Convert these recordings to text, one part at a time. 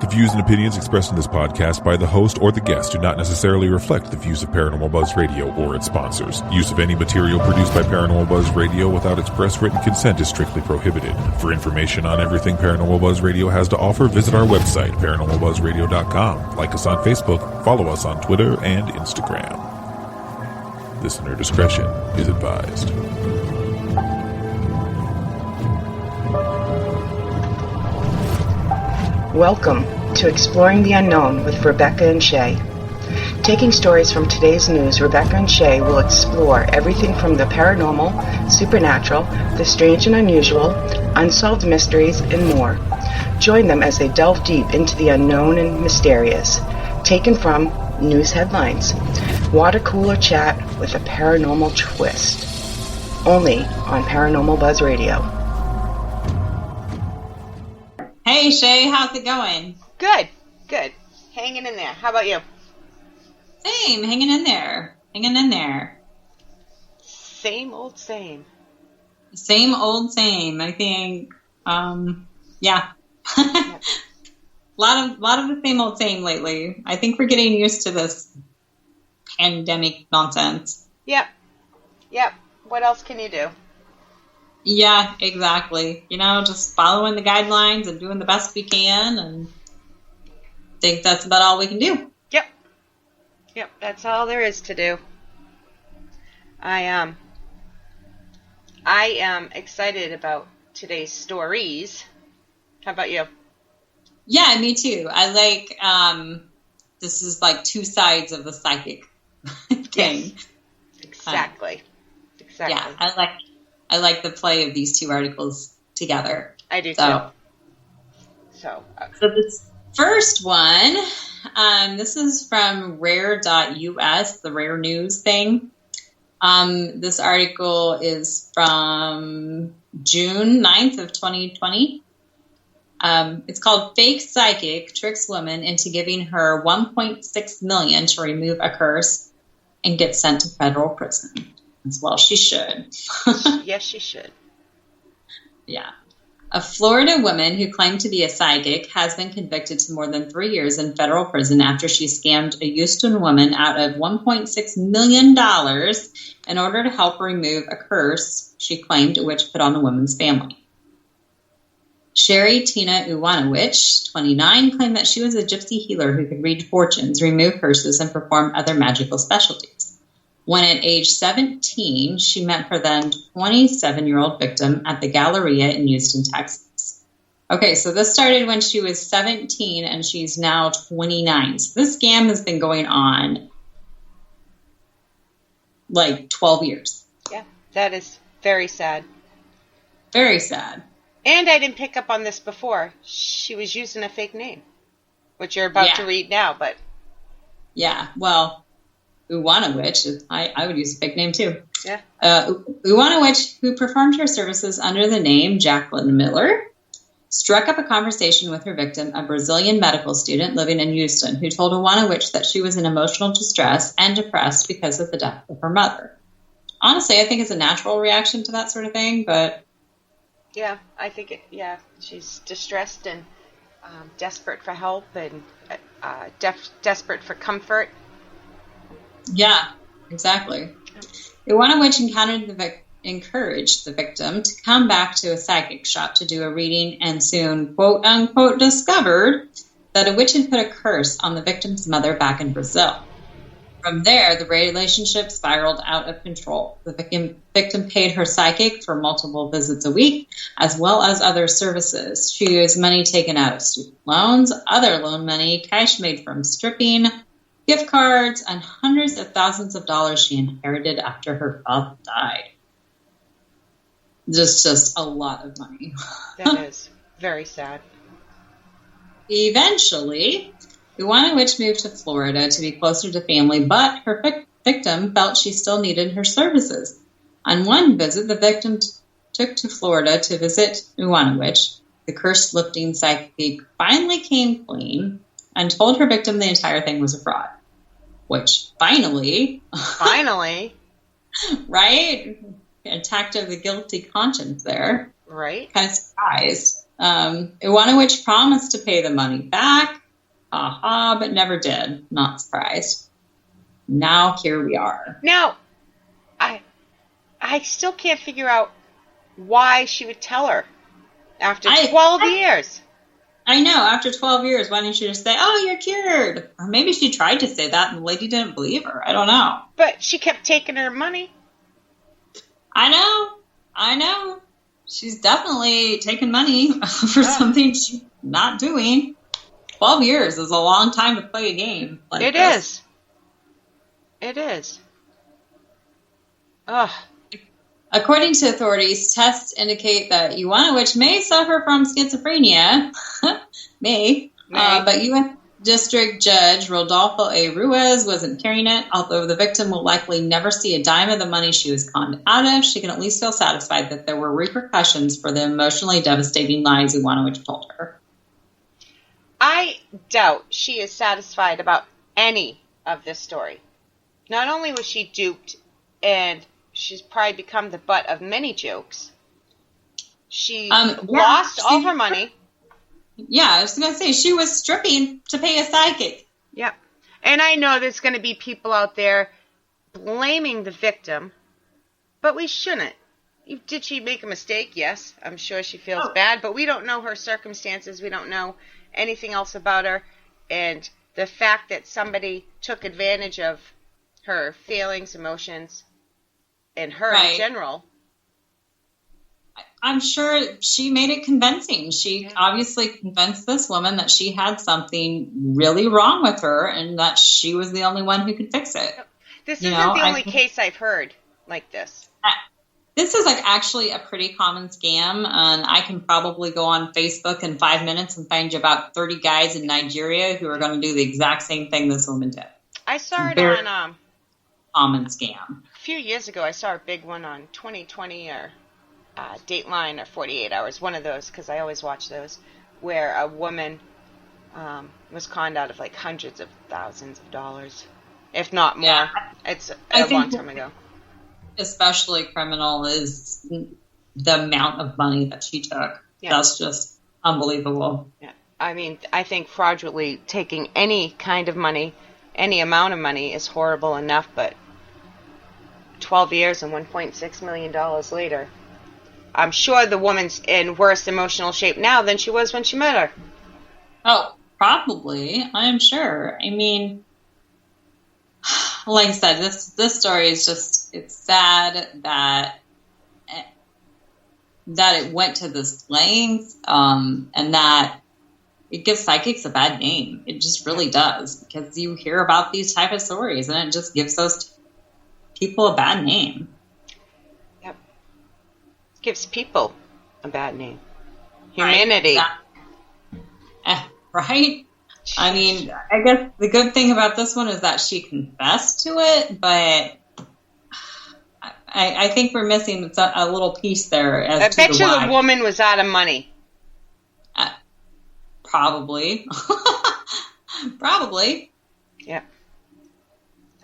The views and opinions expressed in this podcast by the host or the guest do not necessarily reflect the views of Paranormal Buzz Radio or its sponsors. Use of any material produced by Paranormal Buzz Radio without express written consent is strictly prohibited. For information on everything Paranormal Buzz Radio has to offer, visit our website, paranormalbuzzradio.com. Like us on Facebook, follow us on Twitter and Instagram. Listener discretion is advised. Welcome to Exploring the Unknown with Rebecca and Shay. Taking stories from today's news, Rebecca and Shay will explore everything from the paranormal, supernatural, the strange and unusual, unsolved mysteries, and more. Join them as they delve deep into the unknown and mysterious. Taken from news headlines. Water cooler chat with a paranormal twist. Only on Paranormal Buzz Radio. Hey Shay, how's it going? Good. Hanging in there. How about you? Same, hanging in there. Same old same. Same old same. I think, yeah. A lot of the same old same lately. I think we're getting used to this pandemic nonsense. Yep. What else can you do? Yeah, exactly. Just following the guidelines and doing the best we can, and I think that's about all we can do. Yep, that's all there is to do. I am excited about today's stories. How about you? Yeah, me too. I like, this is like two sides of the psychic thing. Yes. Exactly. Yeah, I like the play of these two articles together. I do too. So this first one, this is from rare.us, the rare news thing. This article is from June 9th of 2020. It's called Fake Psychic Tricks Woman into Giving Her $1.6 million to Remove a Curse and Gets Sent to Federal Prison. As well, she should. Yes, she should. Yeah. A Florida woman who claimed to be a psychic has been convicted to more than 3 years in federal prison after she scammed a Houston woman out of $1.6 million in order to help remove a curse she claimed which put on the woman's family. Sherry Tina Uwanowicz, 29, claimed that she was a gypsy healer who could read fortunes, remove curses, and perform other magical specialties. When at age 17, she met her then 27-year-old victim at the Galleria in Houston, Texas. Okay, so this started when she was 17 and she's now 29. So this scam has been going on like 12 years. Yeah, that is very sad. Very sad. And I didn't pick up on this before. She was using a fake name, which you're about to read now, but... Yeah, well... Uwanowicz, I would use a fake name too. Yeah. Uwanowicz, who performed her services under the name Jacqueline Miller, struck up a conversation with her victim, a Brazilian medical student living in Houston, who told Uwanowicz that she was in emotional distress and depressed because of the death of her mother. Honestly, I think it's a natural reaction to that sort of thing, but... Yeah, I think she's distressed and desperate for help and desperate for comfort. Yeah, exactly. Uwanowicz encouraged the victim to come back to a psychic shop to do a reading and soon, quote unquote, discovered that a witch had put a curse on the victim's mother back in Brazil. From there, the relationship spiraled out of control. The victim paid her psychic for multiple visits a week, as well as other services. She used money taken out of student loans, other loan money, cash made from stripping, gift cards, and hundreds of thousands of dollars she inherited after her father died. Just a lot of money. That is very sad. Eventually, Uwanowicz moved to Florida to be closer to family, but her victim felt she still needed her services. On one visit, the victim took to Florida to visit Uwanowicz. The curse-lifting psychic finally came clean and told her victim the entire thing was a fraud. Which, finally, right? Attack of the guilty conscience there. Right. Kind of surprised. Iwanowicz promised to pay the money back, but never did. Not surprised. Now here we are. Now, I still can't figure out why she would tell her after 12 years. I know, after 12 years, why didn't she just say, oh, you're cured? Or maybe she tried to say that and the lady didn't believe her. I don't know. But she kept taking her money. I know. She's definitely taking money for something she's not doing. 12 years is a long time to play a game like It this. It is. Ugh. According to authorities, tests indicate that Iwanowicz may suffer from schizophrenia. But U.S. District Judge Rodolfo A. Ruiz wasn't carrying it. Although the victim will likely never see a dime of the money she was conned out of, she can at least feel satisfied that there were repercussions for the emotionally devastating lies Iwanowicz told her. I doubt she is satisfied about any of this story. Not only was she duped, and she's probably become the butt of many jokes, she lost all her money. Yeah, I was going to say, she was stripping to pay a psychic. Yep. And I know there's going to be people out there blaming the victim, but we shouldn't. Did she make a mistake? Yes. I'm sure she feels bad, but we don't know her circumstances. We don't know anything else about her. And the fact that somebody took advantage of her feelings, emotions, and her in general. I'm sure she made it convincing. She obviously convinced this woman that she had something really wrong with her and that she was the only one who could fix it. This isn't the only case I've heard like this. This is actually a pretty common scam, and I can probably go on Facebook in 5 minutes and find you about 30 guys in Nigeria who are going to do the exact same thing this woman did. I saw it on common scam. A few years ago, I saw a big one on 2020 or Dateline or 48 Hours, one of those, because I always watch those, where a woman was conned out of like hundreds of thousands of dollars, if not more. Yeah. It's a long time ago. Especially criminal is the amount of money that she took. Yeah. That's just unbelievable. Yeah. I mean, I think fraudulently taking any kind of money, any amount of money is horrible enough, but 12 years and $1.6 million later, I'm sure the woman's in worse emotional shape now than she was when she met her. Oh, probably. I'm sure. I mean, like I said, this story is just, it's sad that it went to this length, and that it gives psychics a bad name. It just really does, because you hear about these type of stories and it just gives those people a bad name. Yep. It gives people a bad name. Humanity. Right? I mean, I guess the good thing about this one is that she confessed to it, but I think we're missing a little piece there. I bet you the woman was out of money. Probably. Probably. Yeah.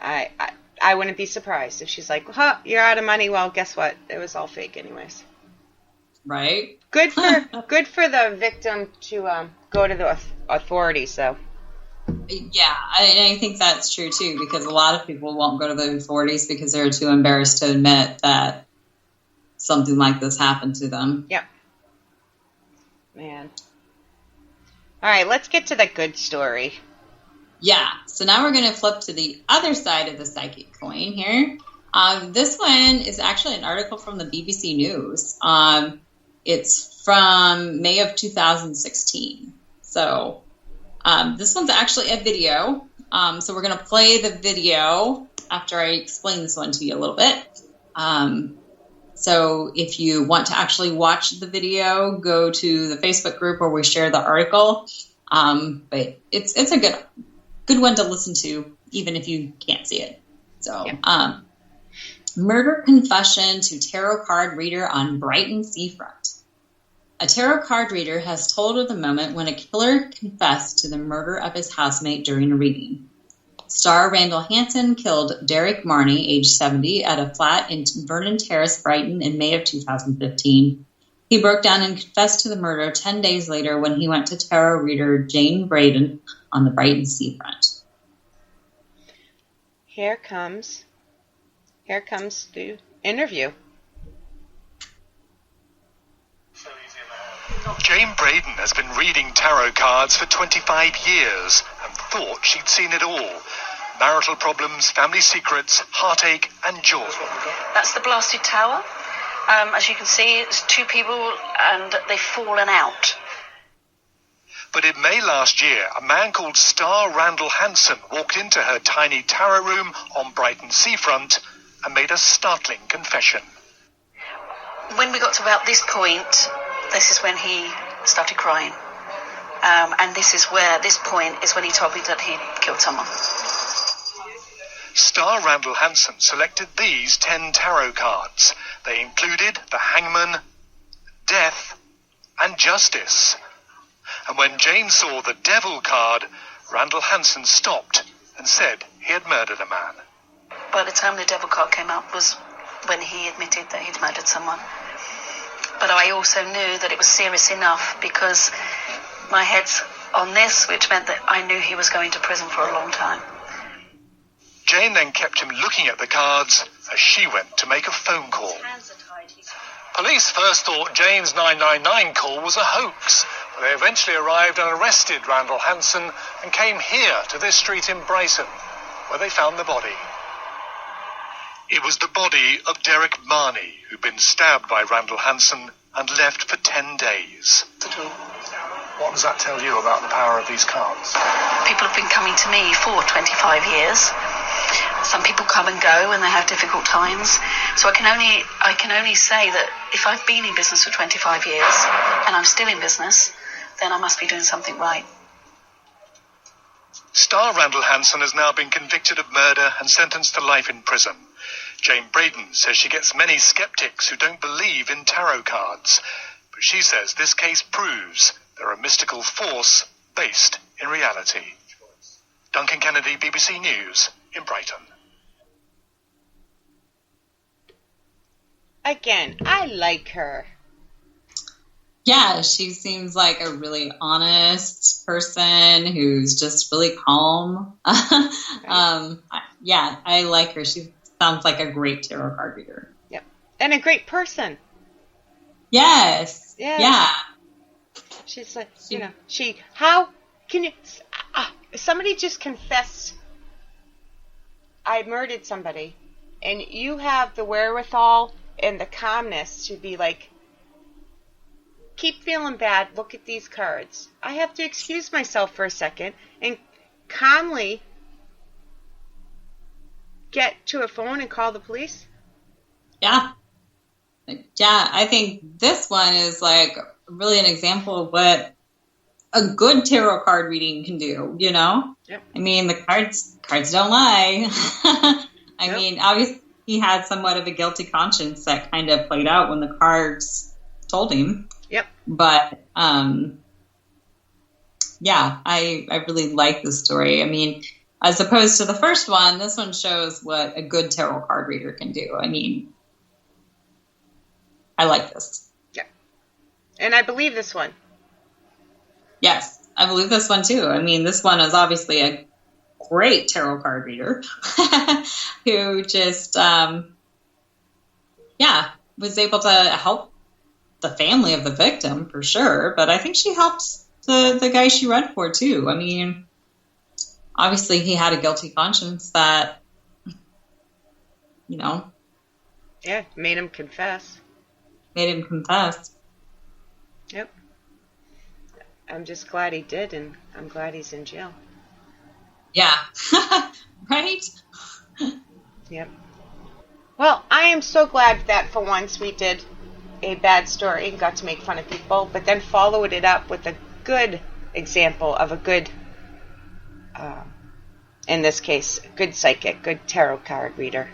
I wouldn't be surprised if she's like, you're out of money. Well, guess what? It was all fake anyways. Right. Good for the victim to go to the authorities, though. Yeah, I think that's true, too, because a lot of people won't go to the authorities because they're too embarrassed to admit that something like this happened to them. Yep. Man. All right, let's get to the good story. Yeah, so now we're going to flip to the other side of the psychic coin here. This one is actually an article from the BBC News. It's from May of 2016. So this one's actually a video. So we're going to play the video after I explain this one to you a little bit. So if you want to actually watch the video, go to the Facebook group where we share the article. But it's a good one to listen to, even if you can't see it. So, yeah. Murder confession to tarot card reader on Brighton seafront. A tarot card reader has told of the moment when a killer confessed to the murder of his housemate during a reading. Star Randall Hansen killed Derek Marney, age 70, at a flat in Vernon Terrace, Brighton, in May of 2015. He broke down and confessed to the murder 10 days later when he went to tarot reader Jane Braden on the Brighton seafront. Here comes the interview. Jane Braden has been reading tarot cards for 25 years and thought she'd seen it all. Marital problems, family secrets, heartache and joy. That's the blasted tower. As you can see, it's two people and they've fallen out. But in May last year, a man called Star Randall Hansen walked into her tiny tarot room on Brighton seafront and made a startling confession. When we got to about this point, this is when he started crying. And this point is when he told me that he'd killed someone. Star Randall Hansen selected these 10 tarot cards. They included the Hangman, Death, and Justice. And when Jane saw the Devil card, Randall Hansen stopped and said he had murdered a man. By the time the Devil card came up was when he admitted that he'd murdered someone. But I also knew that it was serious enough because my head's on this, which meant that I knew he was going to prison for a long time. Jane then kept him looking at the cards as she went to make a phone call. Police first thought Jane's 999 call was a hoax, but they eventually arrived and arrested Randall Hansen and came here to this street in Brighton, where they found the body. It was the body of Derek Marnie, who'd been stabbed by Randall Hansen and left for 10 days. What does that tell you about the power of these cards? People have been coming to me for 25 years. Some people come and go and they have difficult times. So I can only say that if I've been in business for 25 years and I'm still in business, then I must be doing something right. Star Randall Hansen has now been convicted of murder and sentenced to life in prison. Jane Braden says she gets many skeptics who don't believe in tarot cards. But she says this case proves they're a mystical force based in reality. Duncan Kennedy, BBC News, in Brighton. Again, I like her. Yeah, she seems like a really honest person who's just really calm. Yeah, I like her. She sounds like a great tarot card reader. Yep. And a great person. Yes. Yeah. She's like, how can you, somebody just confessed I murdered somebody, and you have the wherewithal and the calmness to be like, keep feeling bad, look at these cards. I have to excuse myself for a second and calmly get to a phone and call the police? Yeah. Yeah, I think this one is like really an example of what a good tarot card reading can do, you know? Yep. I mean, the cards don't lie. I mean, obviously he had somewhat of a guilty conscience that kind of played out when the cards told him. Yep. But, yeah, I really like this story. I mean, as opposed to the first one, this one shows what a good tarot card reader can do. I mean, I like this. Yeah. And I believe this one. Yes, I believe this one too. I mean, this one is obviously a great tarot card reader who just, was able to help the family of the victim for sure. But I think she helps the guy she read for too. I mean, obviously he had a guilty conscience that, Yeah, made him confess. Yep. I'm just glad he did, and I'm glad he's in jail. Yeah. Right? Yep. Well, I am so glad that for once we did a bad story and got to make fun of people, but then followed it up with a good example of a good, in this case, good psychic, good tarot card reader.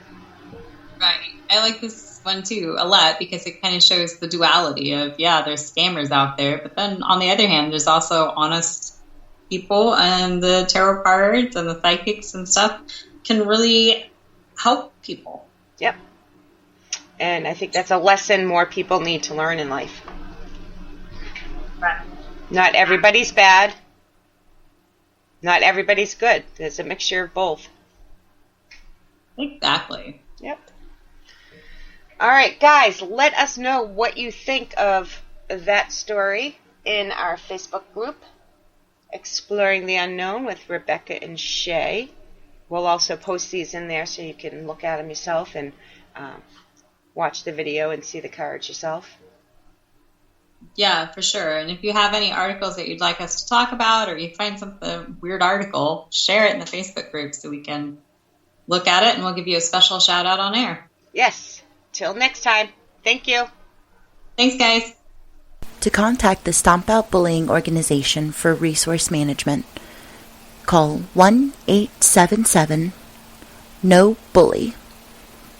Right. I like this one too a lot because it kind of shows the duality of, there's scammers out there, but then on the other hand, there's also honest people, and the tarot cards and the psychics and stuff can really help people. Yep. And I think that's a lesson more people need to learn in life. Not everybody's bad. Not everybody's good. There's a mixture of both. Exactly. Yep. All right, guys, let us know what you think of that story in our Facebook group, Exploring the Unknown with Rebecca and Shay. We'll also post these in there so you can look at them yourself and watch the video and see the cards yourself. Yeah, for sure. And if you have any articles that you'd like us to talk about, or you find something weird article, share it in the Facebook group so we can look at it, and we'll give you a special shout out on air. Yes. Till next time. Thank you. Thanks, guys. To contact the Stomp Out Bullying Organization for resource management, call 1-877-NO-BULLY.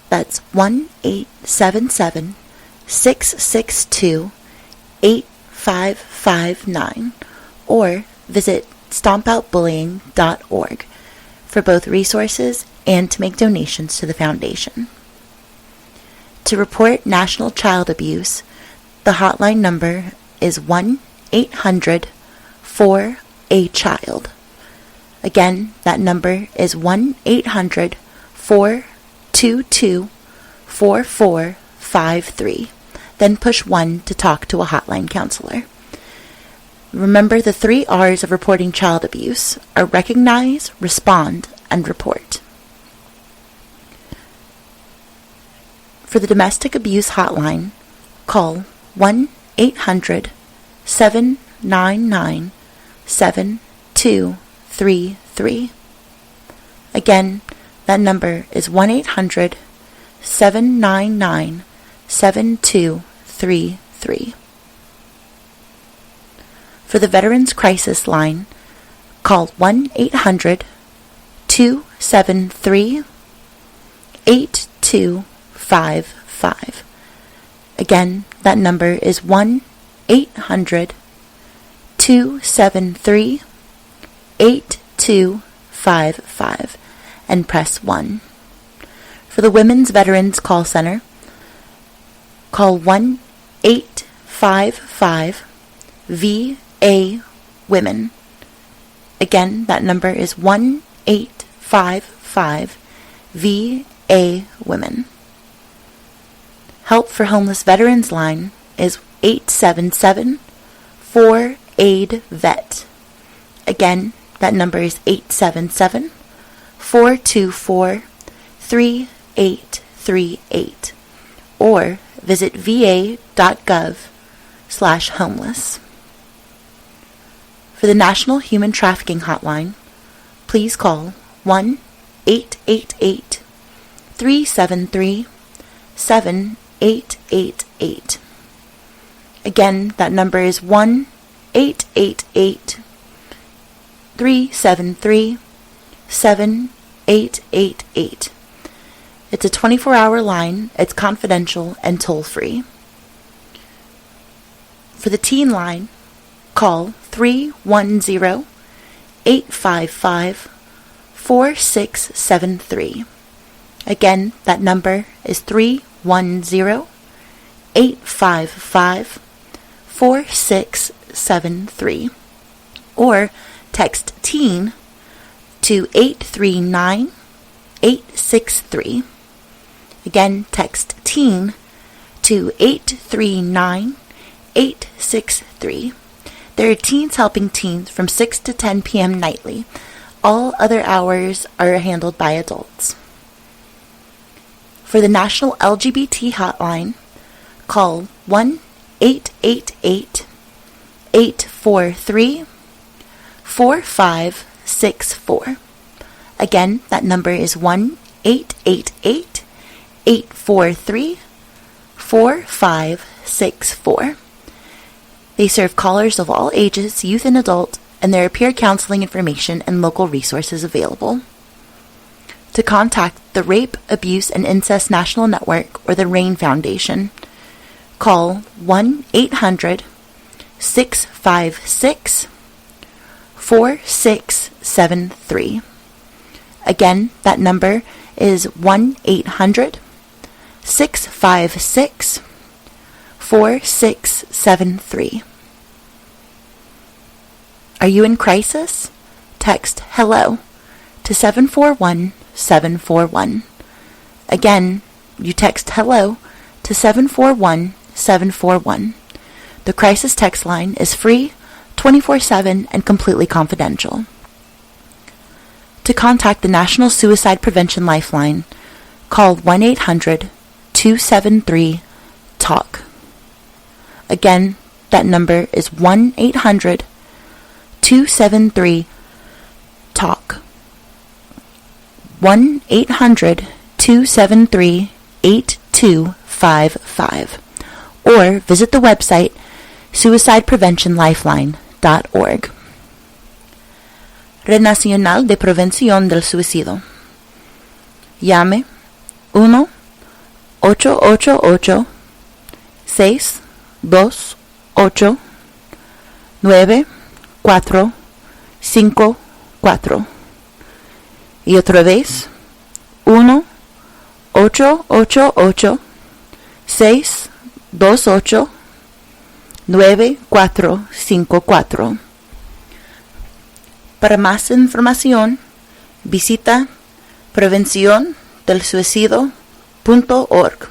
That's 1-877-662-8559, or visit stompoutbullying.org for both resources and to make donations to the foundation. To report national child abuse, the hotline number is 1-800-4-A-CHILD. Again, that number is 1-800-422-4453. Then push 1 to talk to a hotline counselor. Remember, the 3 R's of reporting child abuse are recognize, respond, and report. For the domestic abuse hotline, call 1-800-799-7233. Again, that number is 1-800-799-7233. For the Veterans Crisis Line, call 1-800-273-8255. Again, that number is 1-800-273-8255 and press 1. For the Women's Veterans Call Center, call 1-855-VA-WOMEN. Again, that number is 1-855-VA-WOMEN. Help for Homeless Veterans Line is 877-4-AID-VET. Again, that number is 877-424-3838. Or visit va.gov/homeless. For the National Human Trafficking Hotline, please call 1-888-373-7888. Again, that number is 1-888-373-7888. It's a 24-hour line, it's confidential and toll-free. For the teen line, call 310-855-4673. Again, that number is 310-855-4673. Or text TEEN to 839-863. Again, text TEEN to 839-863. There are teens helping teens from 6 to 10 p.m. nightly. All other hours are handled by adults. For the National LGBT Hotline, call 1-888-843-4564. Again, that number is 1-888-843-4564. They serve callers of all ages, youth and adult, and there are peer counseling information and local resources available. To contact the Rape, Abuse, and Incest National Network or the RAIN Foundation, call 1-800-656-4673. Again, that number is 1-800-656-4673. Are you in crisis? Text HELLO to 741-741. Again, you text HELLO to 741-741. The crisis text line is free, 24/7, and completely confidential. To contact the National Suicide Prevention Lifeline, call 1-800-273-TALK. Again, that number is 1-800-273-TALK. 1-800-273-8255. Or visit the website suicidepreventionlifeline.org. Red Nacional de Prevención del Suicidio. Llame 1-888-628-9454. Y otra vez 1-888-628-9454. Para más información, visita prevenciondelsuicidio.org.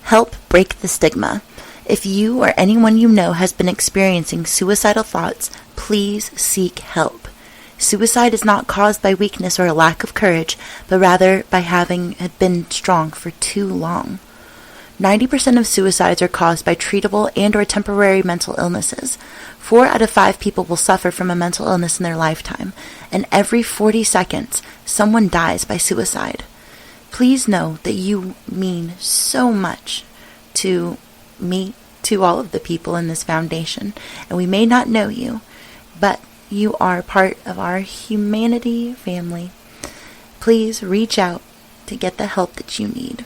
Help break the stigma. If you or anyone you know has been experiencing suicidal thoughts, please seek help. Suicide is not caused by weakness or a lack of courage, but rather by having been strong for too long. 90% of suicides are caused by treatable and or temporary mental illnesses. 4 out of 5 people will suffer from a mental illness in their lifetime, and every 40 seconds, someone dies by suicide. Please know that you mean so much to me, to all of the people in this foundation, and we may not know you, but you are part of our humanity family. Please reach out to get the help that you need.